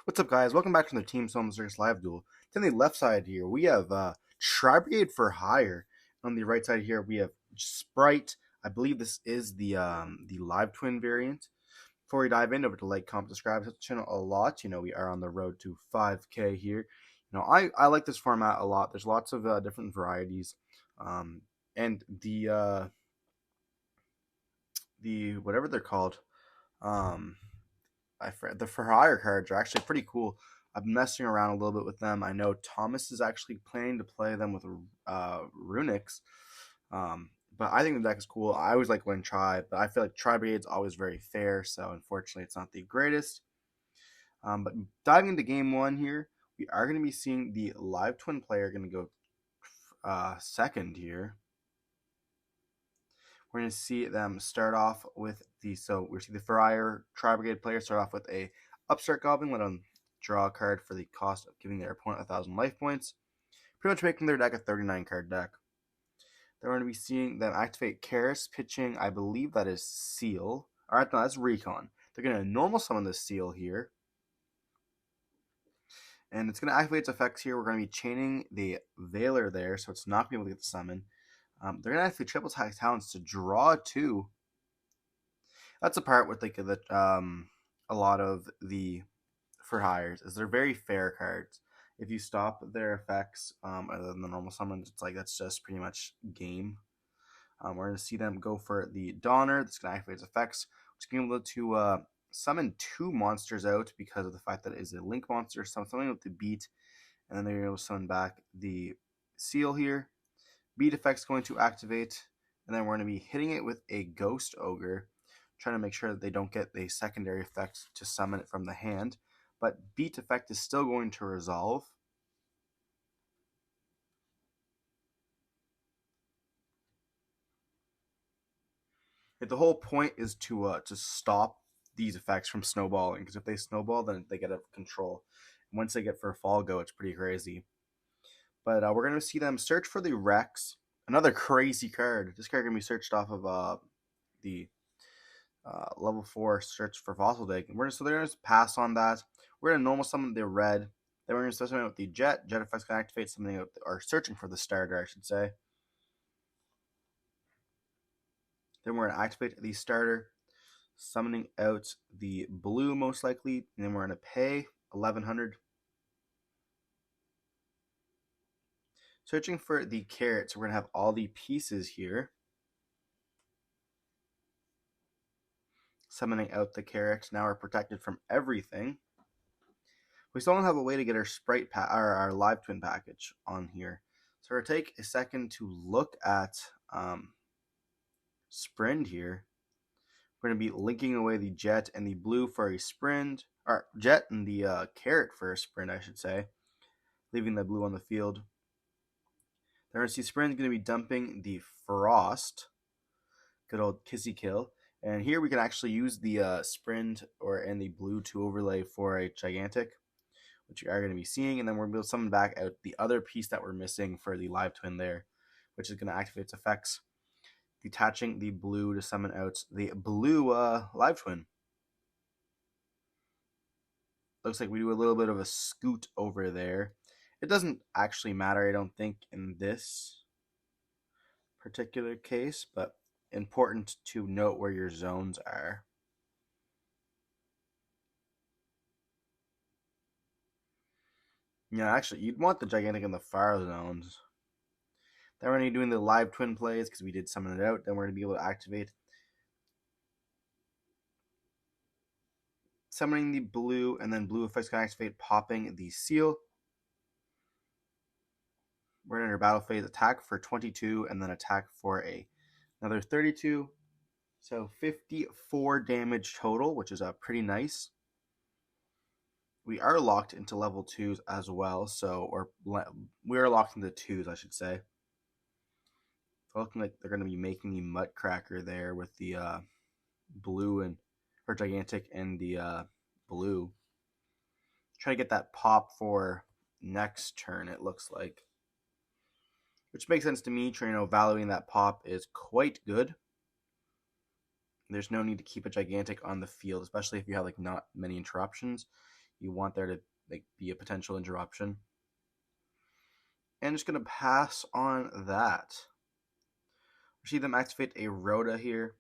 What's up, guys? Welcome back to the Team Solemn Circus Live Duel. On the left side here, we have Tri-Brigade for Hire. On the right side here, we have Spright. I believe this is the live twin variant. Before we dive in, over to like, comment, subscribe to the channel a lot. We are on the road to 5K here. I like this format a lot. There's lots of different varieties, and the whatever they're called, um, the for hire cards are actually pretty cool. I've been messing around a little bit with them. I know Thomas is actually planning to play them with Runics, but I think the deck is cool. I always like when Tri, but I feel like Tri Brigade's always very fair, so unfortunately it's not the greatest. But diving into game one here, we are going to be seeing the live twin player going to go second here. We're going to see them start off with we see the Friar Tri-Brigade player start off with a Upstart Goblin, let them draw a card for the cost of giving their opponent 1,000 life points, pretty much making their deck a 39 card deck. Then we're going to be seeing them activate Karis, pitching, I believe that is Seal. Alright, no, that's Recon. They're going to normal summon the Seal here. And it's going to activate its effects here. We're going to be chaining the Veiler there, so it's not going to be able to get the summon. They're going to activate triple attack talents to draw 2. That's a part with a lot of the for hires is they're very fair cards. If you stop their effects, other than the normal summons, it's like that's just pretty much game. We're going to see them go for the Donner. That's going to activate its effects, which is going to be able to summon 2 monsters out because of the fact that it is a link monster, something with the beat, and then they're able to summon back the Seal here. Beat effect's going to activate, and then we're going to be hitting it with a Ghost Ogre, trying to make sure that they don't get the secondary effect to summon it from the hand. But beat effect is still going to resolve. The whole point is to stop these effects from snowballing, because if they snowball, then they get out of control. And once they get for a fall go, it's pretty crazy. But we're going to see them search for the Rex. Another crazy card. This card can be searched off of the level 4 search for Fossil Dig. And so they're going to pass on that. We're going to normal summon the red. Then we're going to start something with the Jet. Jet effects can activate something, or searching for the starter, I should say. Then we're going to activate the starter, summoning out the blue most likely. And then we're going to pay 1,100. Searching for the carrots, we're going to have all the pieces here. Summoning out the carrots. Now we're protected from everything. We still don't have a way to get our Spright our live twin package on here. So we're going to take a second to look at Sprint here. We're going to be linking away the Jet and the blue for a Sprint, or Jet and the carrot for a Sprint, I should say, leaving the blue on the field. Then we're going to see Sprint going to be dumping the Frost, good old kissy kill. And here we can actually use the Sprint and the blue to overlay for a Gigantic, which you are going to be seeing. And then we're going to summon back out the other piece that we're missing for the live twin there, which is going to activate its effects, detaching the blue to summon out the blue live twin. Looks like we do a little bit of a scoot over there. It doesn't actually matter, I don't think, in this particular case, but important to note where your zones are. Yeah, actually, you'd want the Gigantic in the far zones. Then we're going to be doing the live twin plays because we did summon it out. Then we're going to be able to activate summoning the blue, and then blue effects can activate popping the Seal. We're in our battle phase, attack for 22, and then attack for another 32. So 54 damage total, which is pretty nice. We are locked into level 2s as well, we are locked into 2s, I should say. Looking like they're going to be making the Muttcracker there with the blue or Gigantic and the blue. Try to get that pop for next turn, it looks like. Which makes sense to me. Valuing that pop is quite good. There's no need to keep a Gigantic on the field, especially if you have not many interruptions. you want there to like be a potential interruption. And just going to pass on that. We see them activate a Rhoda here.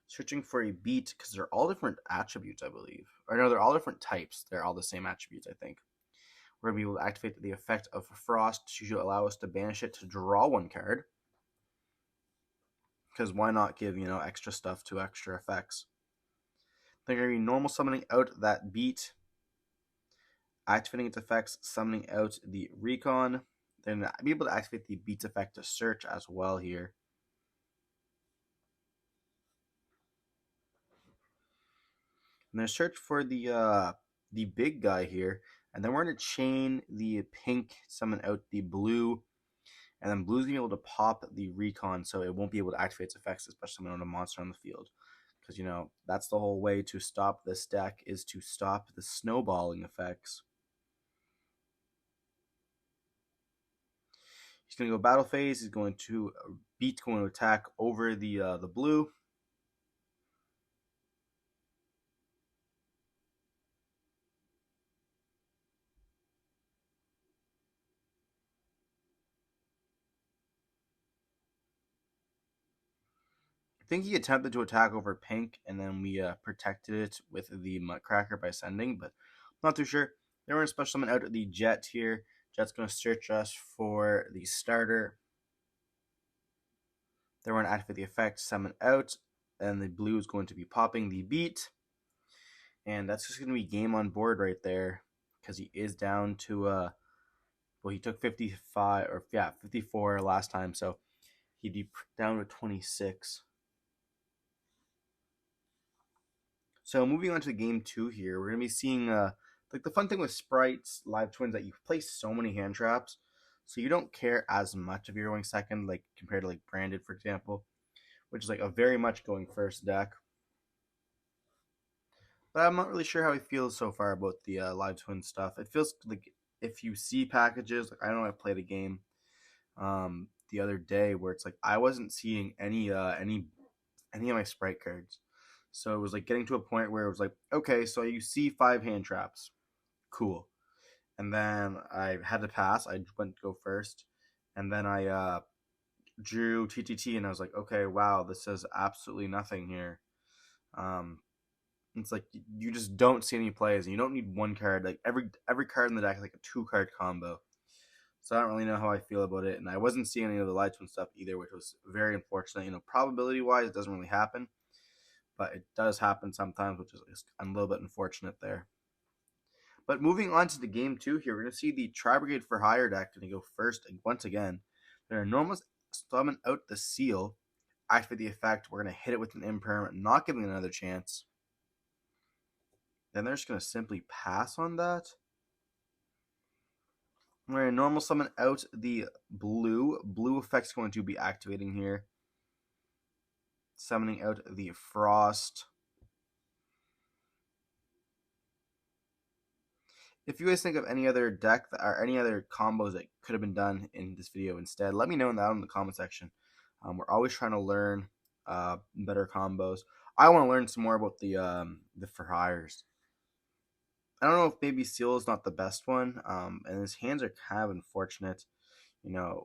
Searching for a beat because they're all different attributes, I believe. Or no, they're all different types. They're all the same attributes, I think. We're going to be able to activate the effect of Frost to allow us to banish it to draw one card. Because why not give, extra stuff to extra effects? They're going to be normal summoning out that beat, activating its effects, summoning out the recon. They're going to be able to activate the beat's effect to search as well here. And then search for the big guy here, and then we're going to chain the pink, summon out the blue, and then blue's going to be able to pop the recon, so it won't be able to activate its effects, especially when a monster on the field. Because, that's the whole way to stop this deck, is to stop the snowballing effects. He's going to go battle phase. He's going to going to attack over the blue. I think he attempted to attack over pink, and then we protected it with the Muttcracker by sending, but I'm not too sure. Then we're going to special summon out the Jet here. Jet's going to search us for the starter. Then we're going to activate the effect, summon out, and the blue is going to be popping the beat. And that's just going to be game on board right there, because he is down to, well, he took 54 last time, so he'd be down to 26. So moving on to game 2 here, we're going to be seeing, like the fun thing with Sprights, Live Twins, that you place so many hand traps, so you don't care as much if you're going second, like compared to like Branded, for example, which is like a very much going first deck. But I'm not really sure how he feels so far about the Live Twin stuff. It feels like if you see packages, like I know I played a game the other day where it's like I wasn't seeing any of my Spright cards. So it was like getting to a point where it was like, okay, so you see 5 hand traps. Cool. And then I had to pass. I went to go first. And then I drew TTT and I was like, okay, wow, this is absolutely nothing here. It's like you just don't see any plays, and you don't need one card. Like every card in the deck is like a 2-card combo. So I don't really know how I feel about it. And I wasn't seeing any of the Light Twin stuff either, which was very unfortunate. Probability-wise, it doesn't really happen. But it does happen sometimes, which is a little bit unfortunate there. But moving on to the game 2 here, we're going to see the Tri-Brigade for Hire deck going to go first once again. They're going to normally summon out the seal, activate the effect. We're going to hit it with an imperm, not giving it another chance. Then they're just going to simply pass on that. We're going to normal summon out the blue. Blue effect's going to be activating here. Summoning out the Frost. If you guys think of any other deck or any other combos that could have been done in this video instead, let me know down in the comment section. We're always trying to learn better combos. I want to learn some more about the for hires. I don't know if maybe Seal is not the best one, and his hands are kind of unfortunate.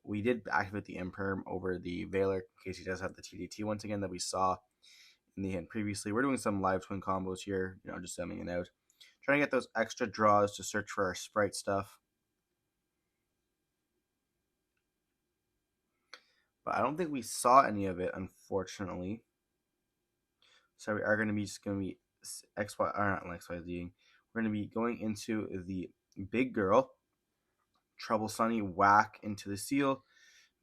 We did activate the Imperm over the Veiler in case he does have the TDT once again that we saw in the hand previously. We're doing some Live Twin combos here, just summing it out. Trying to get those extra draws to search for our Spright stuff. But I don't think we saw any of it, unfortunately. So we are going to be XYZ. We're going to be going into the big girl. Trouble Sunny, whack into the seal.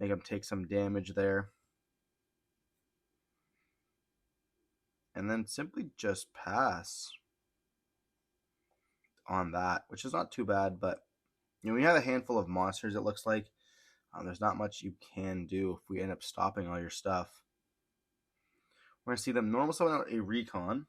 Make him take some damage there. And then simply just pass on that, which is not too bad, but we have a handful of monsters, it looks like. There's not much you can do if we end up stopping all your stuff. We're going to see them normal summon out a Recon.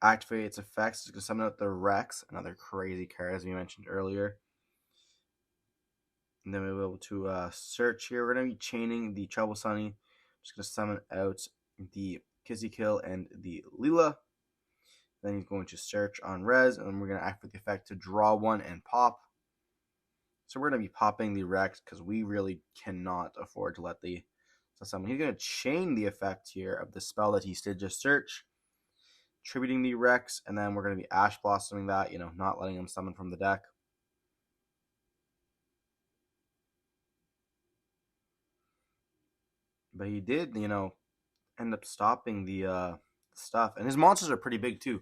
Activate its effects. It's going to summon out the Rex, another crazy card as we mentioned earlier. And then we'll be able to search here. We're going to be chaining the Trouble Sunny. Just going to summon out the Kissy Kill and the Leela. Then he's going to search on res, and then we're going to activate the effect to draw one and pop. So we're going to be popping the Rex because we really cannot afford to let the summon. He's going to chain the effect here of the spell that he did just search, tributing the Rex, and then we're going to be Ash Blossoming that, not letting him summon from the deck. But he did, end up stopping the stuff. And his monsters are pretty big too.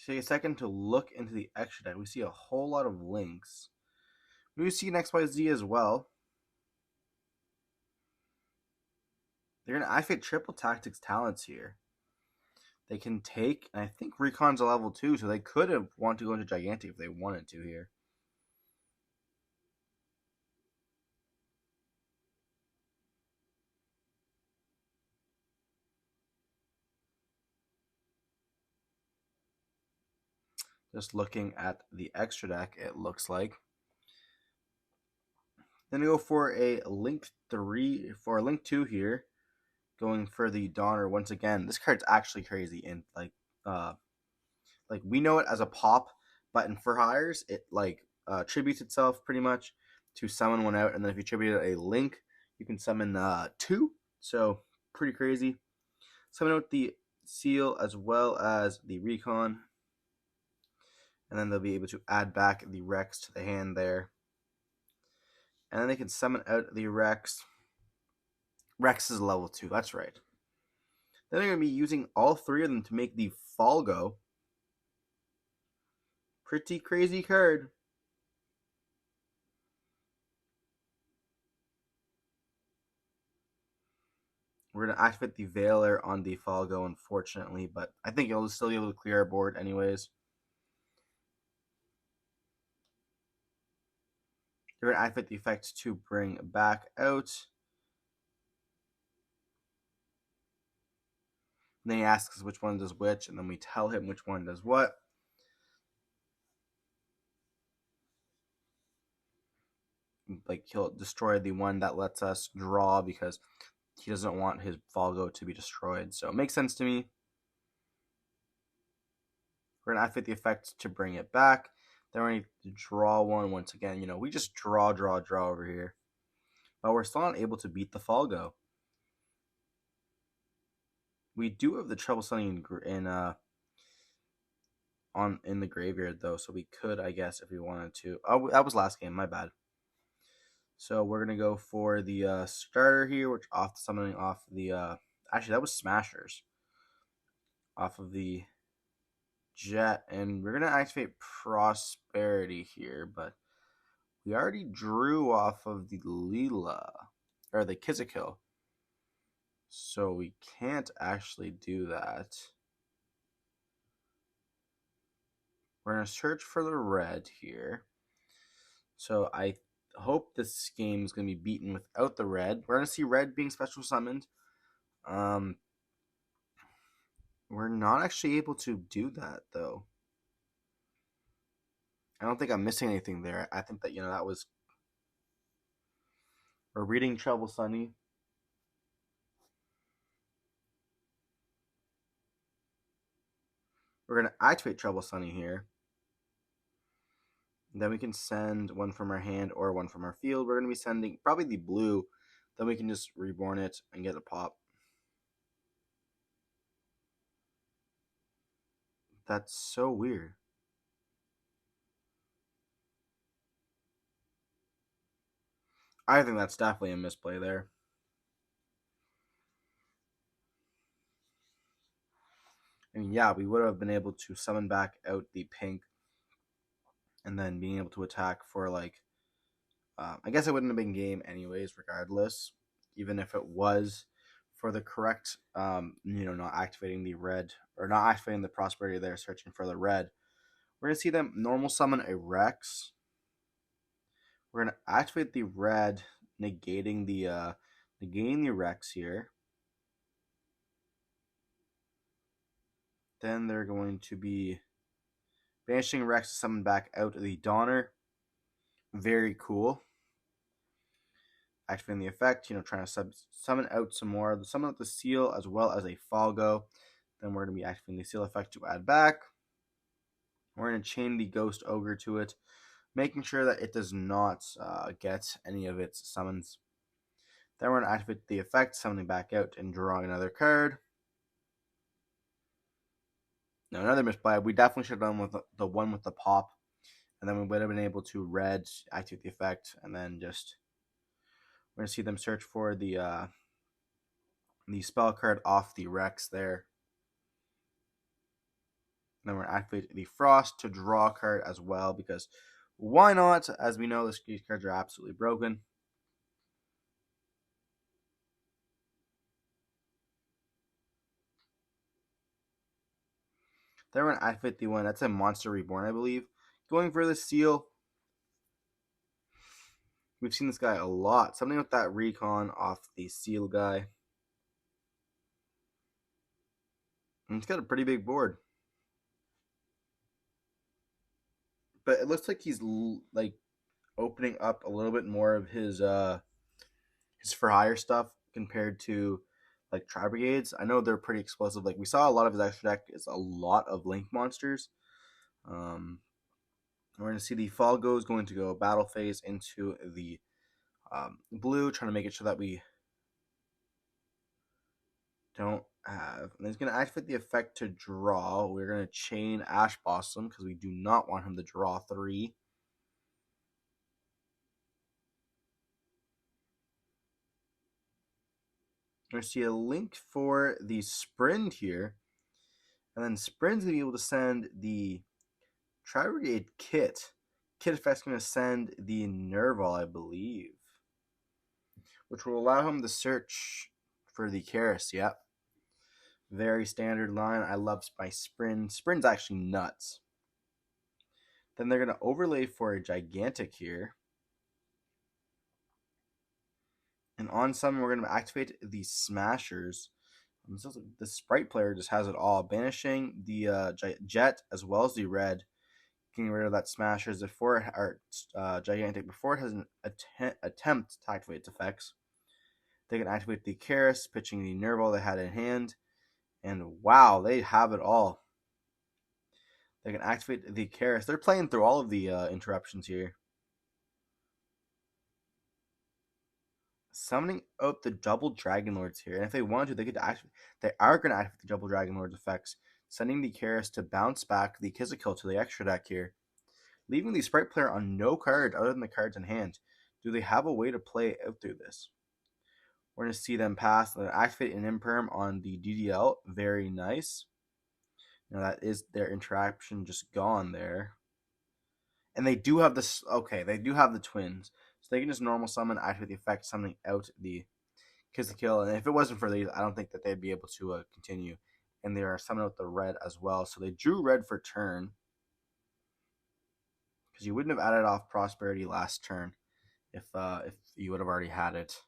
Take a second to look into the extra deck. We see a whole lot of links. We see an XYZ as well. They're going to activate Triple Tactics talents here. They can take, and I think Recon's a level 2, so they could have wanted to go into Gigantic if they wanted to here. Just looking at the extra deck, it looks like. Then we go for a Link 3, for a Link 2 here. Going for the Donner once again. This card's actually crazy, and like we know it as a pop, but in for hires, it tributes itself pretty much to summon one out, and then if you tribute a Link, you can summon 2. So pretty crazy. Summon out the Seal as well as the Recon, and then they'll be able to add back the Rex to the hand there, and then they can summon out the Rex. Rex is level 2, that's right. Then they're going to be using all 3 of them to make the Falgo. Pretty crazy card. We're going to activate the Veiler on the Falgo, unfortunately, but I think you'll still be able to clear our board anyways. You're going to activate the effect to bring back out. And then he asks us which one does which, and then we tell him which one does what. He'll destroy the one that lets us draw because he doesn't want his Falgo to be destroyed. So it makes sense to me. We're going to activate the effect to bring it back. Then we're going to draw one once again. We just draw over here. But we're still not able to beat the Falgo. We do have the Trouble Sunny in the graveyard though, so we could, I guess, if we wanted to. Oh, that was last game, my bad. So we're gonna go for the starter here, which summoning off the actually that was Smashers off of the Jet, and we're gonna activate Prosperity here, but we already drew off of the Leela or the Kizikil, so we can't actually do that. We're gonna search for the red here. So I hope this game is going to be beaten without the red. We're going to see red being special summoned. We're not actually able to do that, though. I don't think I'm missing anything there. I think that, that was... We're reading Trouble Sunny. We're going to activate Trouble Sunny here. Then we can send one from our hand or one from our field. We're going to be sending probably the blue. Then we can just reborn it and get a pop. That's so weird. I think that's definitely a misplay there. I mean, yeah, we would have been able to summon back out the pink and then being able to attack for I guess it wouldn't have been game anyways, regardless, even if it was for the correct, not activating the red or not activating the prosperity there, searching for the red. We're going to see them normal summon a Rex. We're going to activate the red, negating the Rex here. Then they're going to be banishing Rex to summon back out the Donner. Very cool. activating the effect, trying to summon out some more. Summon out the seal as well as a Falgo. Then we're going to be activating the seal effect to add back. We're going to chain the Ghost Ogre to it, making sure that it does not get any of its summons. Then we're going to activate the effect, summoning back out and drawing another card. No, another misplay. We definitely should have done with the one with the pop. And then we would have been able to red, activate the effect, and then just we're going to see them search for the spell card off the Rex there. And then we're going to activate the Frost to draw a card as well, because why not? As we know, these cards are absolutely broken. Then we're going to activate the one. That's a Monster Reborn, I believe. Going for the seal. We've seen this guy a lot. Something with that recon off the seal guy. And he's got a pretty big board. But it looks like he's like opening up a little bit more of his for hire stuff compared to like Tri Brigades. I know they're pretty explosive. Like we saw a lot of his extra deck is a lot of Link monsters. We're going to see the Falgo is going to go battle phase into the blue, trying to make it sure that we don't have. And he's going to activate the effect to draw. We're going to chain Ash Blossom because we do not want him to draw 3. We're going to see a link for the Sprint here. And then Sprint's going to be able to send the Tri-Brigade Kit. Kit effect's going to send the Nerval, I believe. Which will allow him to search for the Karis, yep. Very standard line. I love my Sprint. Sprint's actually nuts. Then they're going to overlay for a Gigantic here. And on summon, we're going to activate the Smashers. The Spright player just has it all. Banishing the Jet as well as the red. Getting rid of that Smashers before Gigantic before it has an attempt to activate its effects. They can activate the Karis, pitching the Nerval they had in hand. And wow, they have it all. They can activate the Karis. They're playing through all of the interruptions here. Summoning out the double Dragon Lords here. And if they want to, they could activate. They are going to activate the double Dragon Lords effects, sending the Karis to bounce back the Kizikil to the extra deck here, leaving the Spright player on no card other than the cards in hand. Do they have a way to play out through this? We're going to see them pass and activate an Imperm on the DDL. Very nice. Now that is their interaction just gone there. And they do have this. Okay, they do have the twins. So they can just normal summon, activate the effect, summoning out the Kizikil. And if it wasn't for these, I don't think that they'd be able to continue. And they are summoning out the red as well. So they drew red for turn. Because you wouldn't have added off Prosperity last turn if you would have already had it.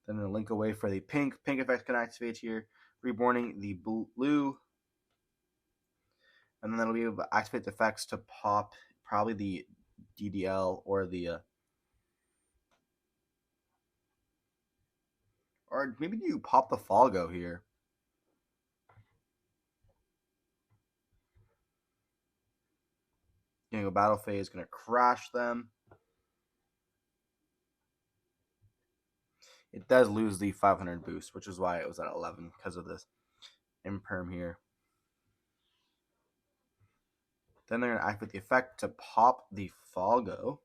Then a link away for the pink. Pink effect can activate here, reborning the blue. And then that'll be able to activate the effects to pop probably the DDL or the or maybe you pop the Falgo here. Gonna go battle phase, gonna crash them. It does lose the 500 boost, which is why it was at 11 because of this Imperm here. Then they're gonna activate the effect to pop the Falgo,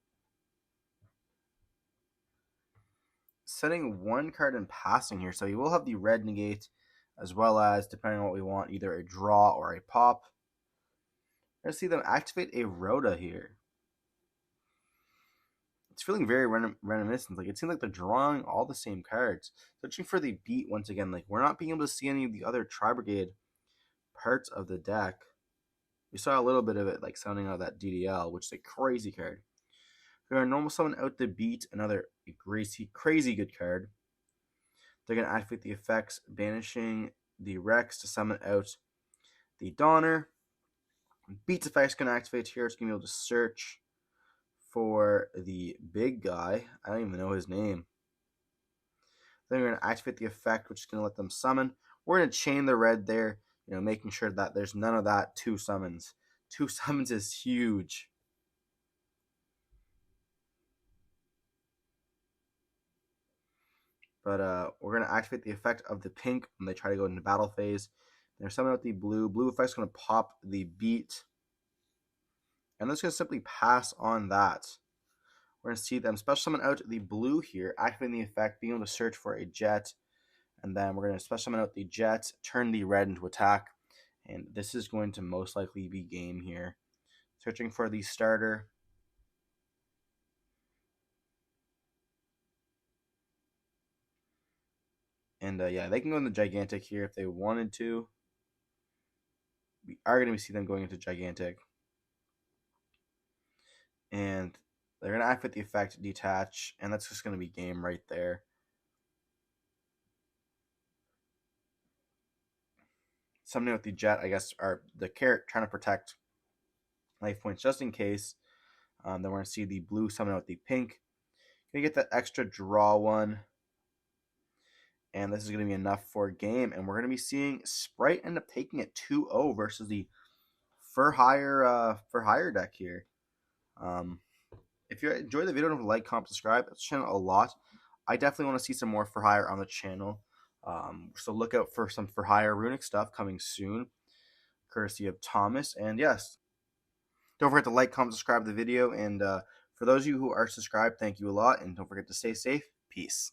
setting one card and passing here. So you will have the red negate, as well as, depending on what we want, either a draw or a pop. We're gonna see them activate a Rhoda here. It's feeling very reminiscent. Like it seems like they're drawing all the same cards. Searching for the beat once again. Like we're not being able to see any of the other Tri-Brigade parts of the deck. We saw a little bit of it, like sounding out that DDL, which is a crazy card. We're gonna normal summon out the beat, another crazy good card. They're gonna activate the effects, banishing the Rex to summon out the Donner. Beat's effects gonna activate here. It's gonna be able to search for the big guy. I don't even know his name. Then we're going to activate the effect, which is going to let them summon. We're going to chain the red there, making sure that there's none of that 2 summons. 2 summons is huge. But we're going to activate the effect of the pink when they try to go into battle phase. They're summoning out the blue. Blue effect's going to pop the beat. And let's just simply pass on that. We're going to see them special summon out the blue here, activating the effect, being able to search for a jet. And then we're going to special summon out the jet, turn the red into attack. And this is going to most likely be game here. Searching for the starter. And yeah, they can go into Gigantic here if they wanted to. We are going to see them going into Gigantic. And they're going to activate the effect, detach, and that's just going to be game right there. Summoning with the jet, I guess, are the carrot trying to protect life points just in case. Then we're going to see the blue summon out the pink. Going to get that extra draw one. And this is going to be enough for a game. And we're going to be seeing Spright end up taking it 2-0 versus the for hire deck here. If you enjoyed the video, don't like, comment, subscribe. That's the channel a lot. I definitely want to see some more for hire on the channel. So look out for some for hire runic stuff coming soon, courtesy of Thomas. And yes, don't forget to like, comment, subscribe the video. And for those of you who are subscribed, thank you a lot. And don't forget to stay safe. Peace.